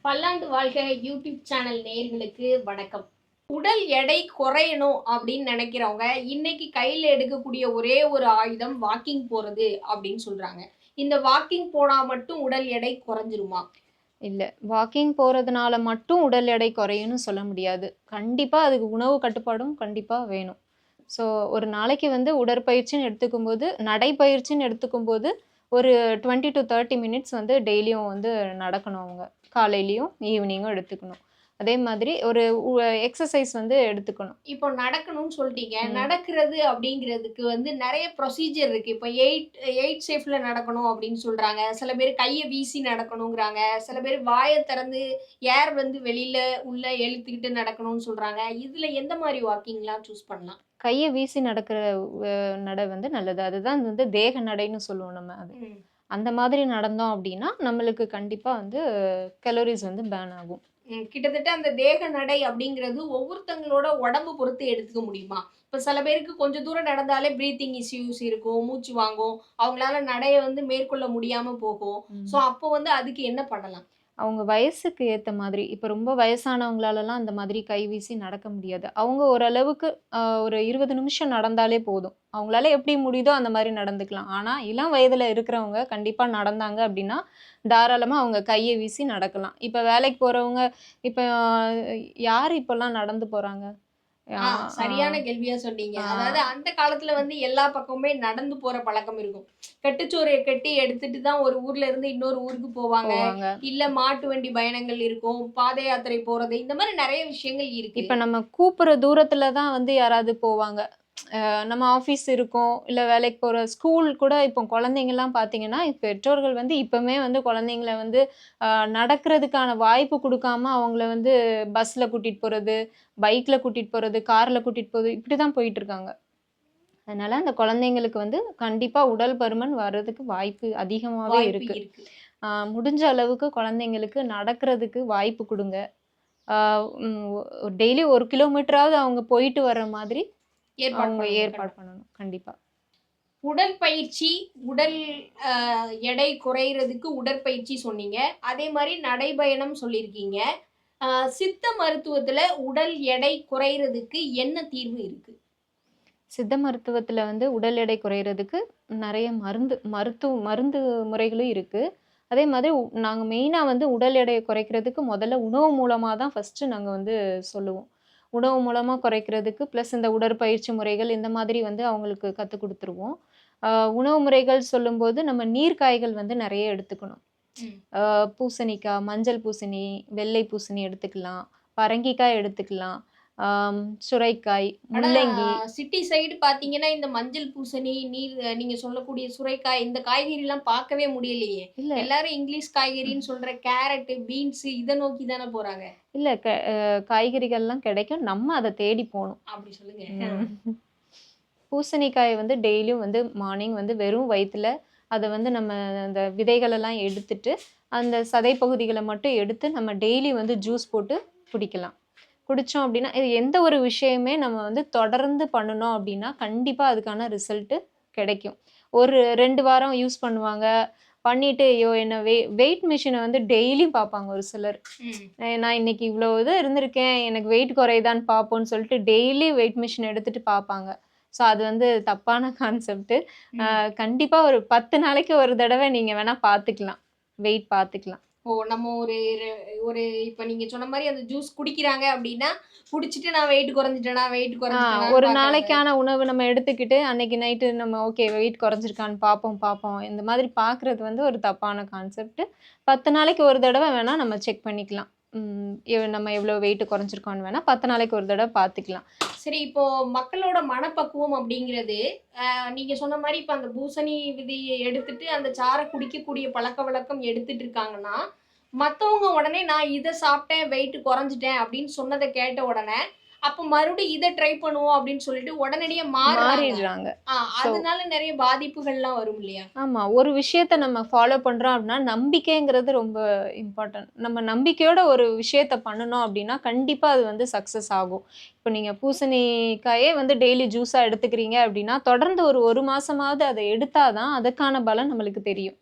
பல்லாண்டு வாழ்க YouTube channel நேயர்களுக்கு வணக்கம். உடல் எடை குறையணும் அப்படின்னு நினைக்கிறவங்க இன்னைக்கு கையில எடுக்கக்கூடிய ஒரே ஒரு ஆயுதம் வாக்கிங் போறது அப்படின்னு சொல்றாங்க. இந்த வாக்கிங் போனா மட்டும் உடல் எடை குறைஞ்சிருமா? இல்ல. வாக்கிங் போறதுனால மட்டும் உடல் எடை குறையும்னு சொல்ல முடியாது. கண்டிப்பா அதுக்கு உணவு கட்டுப்பாடும் கண்டிப்பா வேணும். ஸோ ஒரு நாளைக்கு வந்து உடற்பயிற்சின்னு எடுத்துக்கும்போது, நடைப்பயிற்சின்னு எடுத்துக்கும்போது, ஒரு 20 டூ 30 மினிட்ஸ் வந்து டெய்லியும் வந்து நடக்கணும் அவங்க. காலையிலயும், ஈவினிங்கும் எடுத்துக்கணும். அதே மாதிரி ஒரு எக்ஸர்சைஸ் வந்து எடுத்துக்கணும். இப்போ நடக்கணும்னு சொல்லிட்டீங்க. ம். நடக்கிறது அப்படிங்கிறதுக்கு வந்து நெறைய ப்ரொசீஜர் இருக்கு. இப்போ 8 ஷேப்ல நடக்கணும் அப்படின்னு சொல்றாங்க. சில பேர் கைய வீசி நடக்கணுங்கிறாங்க. சில பேர் வாய திறந்து ஏர் வந்து வெளியில உள்ள இழுத்துக்கிட்டு நடக்கணும்னு சொல்றாங்க. இதுல எந்த மாரி வாக்கிங்லாம் சூஸ் பண்ணலாம்? கைய வீசி நடக்கிற நடை வந்து நல்லது. அதுதான் வந்து தேக நடைன்னு சொல்லுவோம் நம்ம அது. ம். அந்த மாதிரி நடந்தோம் அப்டின்னா, நம்மளுக்கு கண்டிப்பா வந்து கலோரிஸ் வந்து பர்ன் ஆகும். கிட்டத்தட்ட அந்த தேக நடை அப்படிங்கிறது ஒவ்வொருத்தங்களோட உடம்பு பொறுத்து எடுத்துக்க முடியுமா? இப்ப சில பேருக்கு கொஞ்சம் தூரம் நடந்தாலே பிரீத்திங் இஷ்யூஸ் இருக்கும், மூச்சு வாங்கும். அவங்களால நடைய வந்து மேற்கொள்ள முடியாம போகும். ஸோ ம். அப்போ வந்து அதுக்கு என்ன பண்ணலாம்? அவங்க வயசுக்கு ஏத்த மாதிரி, இப்ப ரொம்ப வயசானவங்களாலலாம் அந்த மாதிரி கைவீசி நடக்க முடியாது. அவங்க ஓரளவுக்கு ஒரு 20 நிமிஷம் நடந்தாலே போதும். அவங்களால எப்படி முடியுதோ அந்த மாரி நடந்துக்கலாம். ஆனா, இளம் வயதுல இருக்கிறவங்க கண்டிப்பா நடந்தாங்க அப்டின்னா, தாராளமா அவங்க கைய வீசி நடக்கலாம். இப்ப வேலைக்கு போறவங்க, இப்ப யாரு இப்பலாம் நடந்து போறாங்க? ஆ, ஆ, சரியான கேள்வியா சொன்னீங்க. ஆ. அதாவது அந்த காலத்துல வந்து எல்லா பக்கமுமே நடந்து போற பழக்கம் இருக்கும். கட்டுச்சோறு கட்டி எடுத்துட்டு தான் ஒரு ஊர்ல இருந்து இன்னொரு ஊருக்கு போவாங்க. போவாங்க. இல்ல மாட்டு வண்டி பயணங்கள் இருக்கும். பாத யாத்திரை போறது. இந்த மாரி நெறைய விஷயங்கள் இருக்கு. இப்ப நம்ம கூப்புற தூரத்துல தான் வந்து யாராவது போவாங்க. நம்ம ஆஃபீஸ் இருக்கும், இல்ல வேலைக்கு போற ஸ்கூல் கூட இப்போ குழந்தைங்கலாம் பார்த்தீங்கன்னா, பெற்றோர்கள் வந்து இப்பமே வந்து குழந்தைங்கள வந்து நடக்கிறதுக்கான வாய்ப்பு குடுக்காம அவங்கள வந்து பஸ்ல கூட்டிட்டு போறது, பைக்ல கூட்டிட்டு போறது, கார்ல கூட்டிட்டு போறது இப்படி தான் போயிட்டுருக்காங்க. அதனால அந்த குழந்தைங்களுக்கு வந்து கண்டிப்பா உடல் பருமன் வர்றதுக்கு வாய்ப்பு அதிகமாவே வாய்ப்பு இருக்கு. இருக்கு. முடிஞ்ச அளவுக்கு குழந்தைங்களுக்கு நடக்கிறதுக்கு வாய்ப்பு குடுங்க. ஆ டெய்லி 1 கிலோமீட்டராவது அவங்க போயிட்டு வர்ற மாதிரி ஏற்பாடு அவங்க பண்ணணும். ஏற்பாடு பண்ணணும். கண்டிப்பா. உடற்பயிற்சி, உடல் அ எடை குறையிறதுக்கு உடற்பயிற்சி சொன்னீங்க. அதே மாரி நடைப்பயணம் சொல்லியிருக்கீங்க. அ சித்த மருத்துவத்துல உடல் எடை குறையிறதுக்கு என்ன தீர்வு இருக்கு? சித்த மருத்துவத்துல வந்து உடல் எடை குறையறதுக்கு நெறைய மருந்து முறைகளும் இருக்கு. அதே மாதிரி நாங்க மெயினா வந்து உடல் எடையை குறைக்கிறதுக்கு முதல்ல உணவு மூலமா தான் ஃபர்ஸ்ட்டு நாங்க வந்து சொல்லுவோம். உணவு மூலமா குறைக்கிறதுக்கு பிளஸ் இந்த உடற்பயிற்சி முறைகள் இந்த மாதிரி வந்து அவங்களுக்கு கத்துக் குடுத்துருவோம். அ உணவு முறைகள் சொல்லும்போது நம்ம நீர் காய்கள் வந்து நெறைய எடுத்துக்கணும். ம். பூசணிக்காய், மஞ்சள் பூசணி, வெள்ளை பூசணி எடுத்துக்கலாம். பரங்கிக்காய் எடுத்துக்கலாம். சுரைக்காய், ஆனா முள்ளங்கி சிட்டி சைடு பார்த்தீங்கன்னா, இந்த மஞ்சள் பூசணி, நீங்க சொல்லக்கூடிய சுரைக்காய் இந்த காய்கறிலாம் பார்க்கவே முடியலையே! இல்ல, எல்லாரும் இங்கிலீஷ் காய்கறின்னு சொல்ற கேரட்டு, பீன்ஸு இத நோக்கி தானே போறாங்க. இல்ல காய்கறிகள்லாம் கிடைக்கும். நம்ம அத தேடி போணும். அப்படி சொல்லுங்க. ம். பூசணிக்காய வந்து டெய்லியும் வந்து மார்னிங் வந்து வெறும் வயித்துல, அத வந்து நம்ம அந்த விதைகளெல்லாம் எடுத்துட்டு, அந்த சதை பகுதிகள மட்டும் எடுத்து நம்ம டெய்லி வந்து ஜூஸ் போட்டு குடிக்கலாம். குடிச்சோம் அப்டின்னா, இது எந்த ஒரு விஷயமே நம்ம வந்து தொடர்ந்து பண்ணுனோம் அப்டின்னா, கண்டிப்பா அதுக்கான ரிசல்ட் கிடைக்கும். ஒரு 2 வாரம் யூஸ் பண்ணுவாங்க. பண்ணிட்டு, ஐயோ! என்ன வெயிட் மிஷின வந்து டெய்லியும் பார்ப்பாங்க ஒரு சிலர். ம். நான் இன்னைக்கு இவ்ளோ இது இருந்திருக்கேன். எனக்கு வெயிட் குறையுதான்னு பார்ப்போம்ன்னு சொல்லிட்டு டெய்லி வெயிட் மிஷின் எடுத்துட்டு பார்ப்பாங்க. ஸோ அது வந்து தப்பான கான்செப்ட். ம். கண்டிப்பா ஒரு 10 நாளைக்கு ஒரு தடவ நீங்க வேணா பார்த்துக்கலாம். வெயிட் பார்த்துக்கலாம். ஓ! நம்ம ஒரு ஒரு இப்ப நீங்க சொன்ன மாரி அந்த ஜூஸ் குடிக்கிறாங்க அப்டின்னா, குடிச்சிட்டு நான் வெயிட் குறைஞ்சுட்டேனா, வெயிட் ஆ குறைஞ்சுட்டேனான்னு ஒரு பார்க்குறாங்க. நாளைக்கான உணவு நம்ம எடுத்துக்கிட்டு, அன்னைக்கு நைட்டு நம்ம ஓகே வெயிட் குறைஞ்சிருக்கான்னு பார்ப்போம். இந்த மாதிரி பார்க்குறது வந்து ஒரு தப்பான கான்செப்ட். 10 நாளைக்கு ஒரு தடவ வேணா நம்ம செக் பண்ணிக்கலாம். நம்ம எவ்வளோ வெயிட் குறைஞ்சிருக்கோம்னு வேணா 10 நாளைக்கு ஒரு தடவ பார்த்துக்கலாம். சரி, இப்போ மக்களோட மனப்பக்குவம் அப்படிங்கிறது, நீங்க சொன்ன மாரி இப்ப அந்த பூசணி விதைய எடுத்துட்டு, அந்த சாற குடிக்கக்கூடிய பழக்கவழக்கம் எடுத்துட்டு இருக்காங்கன்னா, மத்தவங்க உடனே நான் இத சாப்பிட்டேன், வெயிட் குறைஞ்சுட்டேன் அப்படின்னு சொன்னத கேட்ட உடனே, அப்ப மறுபடியும் இத ட்ரை பண்ணுவோம் அப்படின்னு சொல்லிட்டு உடனடியா மாறுறாங்க. மாறிடுறாங்க. ஆ ஸோ அதனால நெறைய பாதிப்புகள்லாம் வரும் இல்லையா? ஆமா. ஒரு விஷயத்த நம்ம ஃபாலோ பண்றோம் அப்டின்னா, நம்பிக்கைங்கிறது ரொம்ப இம்பார்ட்டன்ட். நம்ம நம்பிக்கையோட ஒரு விஷயத்த பண்ணுனோம் அப்டின்னா, கண்டிப்பா அது வந்து சக்சஸ் ஆகும். இப்ப நீங்க பூசணிக்காயே வந்து டெய்லி ஜூஸா எடுத்துக்கிறீங்க அப்டின்னா, தொடர்ந்து ஒரு 1 மாசமாவது அத எடுத்தா தான், அதுக்கான பலன் நம்மளுக்கு தெரியும்.